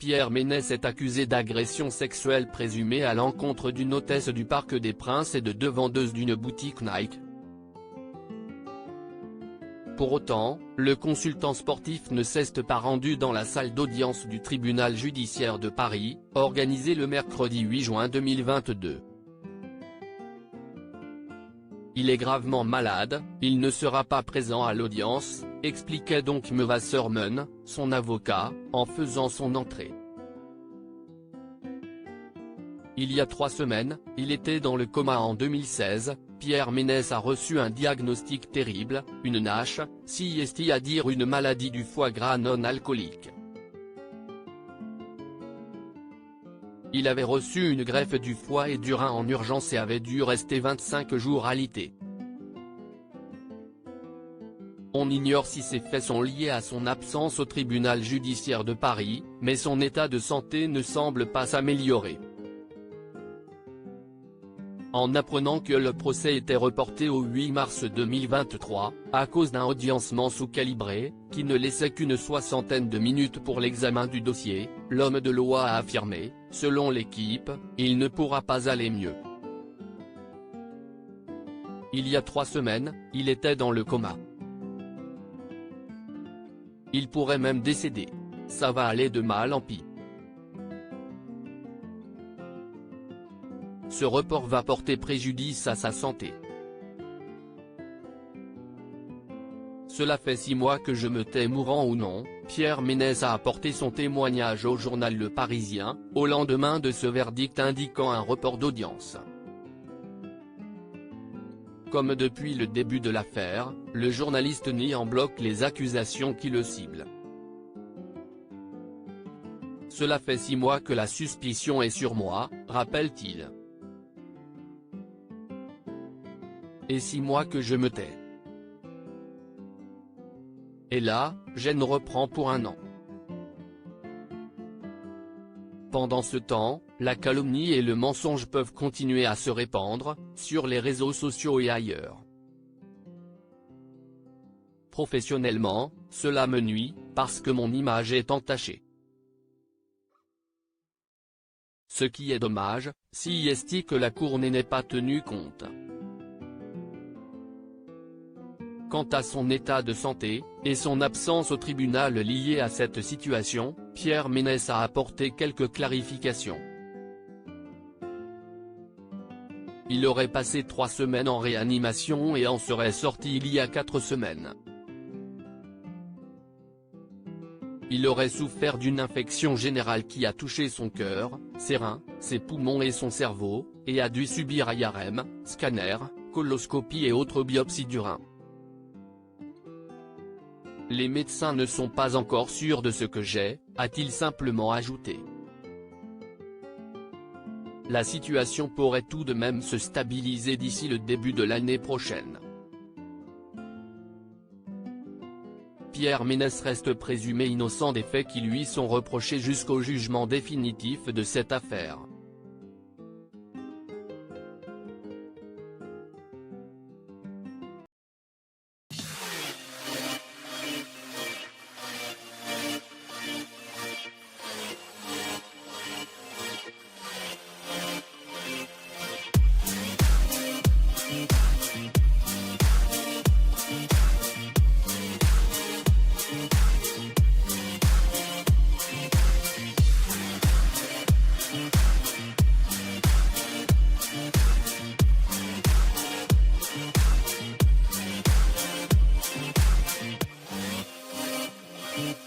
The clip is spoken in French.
Pierre Ménès est accusé d'agression sexuelle présumée à l'encontre d'une hôtesse du Parc des Princes et de deux vendeuses d'une boutique Nike. Pour autant, le consultant sportif ne s'est pas rendu dans la salle d'audience du tribunal judiciaire de Paris, organisée le mercredi 8 juin 2022. Il est gravement malade, il ne sera pas présent à l'audience, expliquait donc Meva Sermon, son avocat, en faisant son entrée. Il y a 3 semaines, il était dans le coma en 2016, Pierre Ménès a reçu un diagnostic terrible, une NASH, c'est-à-dire une maladie du foie gras non alcoolique. Il avait reçu une greffe du foie et du rein en urgence et avait dû rester 25 jours alité. On ignore si ces faits sont liés à son absence au tribunal judiciaire de Paris, mais son état de santé ne semble pas s'améliorer. En apprenant que le procès était reporté au 8 mars 2023, à cause d'un audiencement sous-calibré, qui ne laissait qu'une soixantaine de minutes pour l'examen du dossier, l'homme de loi a affirmé, selon l'équipe, il ne pourra pas aller mieux. Il y a 3 semaines, il était dans le coma. Il pourrait même décéder. Ça va aller de mal en pis. Ce report va porter préjudice à sa santé. Cela fait 6 mois que je me tais, mourant ou non, Pierre Ménès a apporté son témoignage au journal Le Parisien, au lendemain de ce verdict indiquant un report d'audience. Comme depuis le début de l'affaire, le journaliste nie en bloc les accusations qui le ciblent. Cela fait 6 mois que la suspicion est sur moi, rappelle-t-il. Et 6 mois que je me tais. Et là, Gênes reprend pour 1 an. Pendant ce temps, la calomnie et le mensonge peuvent continuer à se répandre, sur les réseaux sociaux et ailleurs. Professionnellement, cela me nuit, parce que mon image est entachée. Ce qui est dommage, c'est que la Cour n'en ait pas tenu compte. Quant à son état de santé, et son absence au tribunal liée à cette situation, Pierre Ménès a apporté quelques clarifications. Il aurait passé 3 semaines en réanimation et en serait sorti il y a 4 semaines. Il aurait souffert d'une infection générale qui a touché son cœur, ses reins, ses poumons et son cerveau, et a dû subir IRM, scanner, coloscopie et autres biopsies du rein. Les médecins ne sont pas encore sûrs de ce que j'ai, a-t-il simplement ajouté. La situation pourrait tout de même se stabiliser d'ici le début de l'année prochaine. Pierre Ménès reste présumé innocent des faits qui lui sont reprochés jusqu'au jugement définitif de cette affaire. Mm-hmm.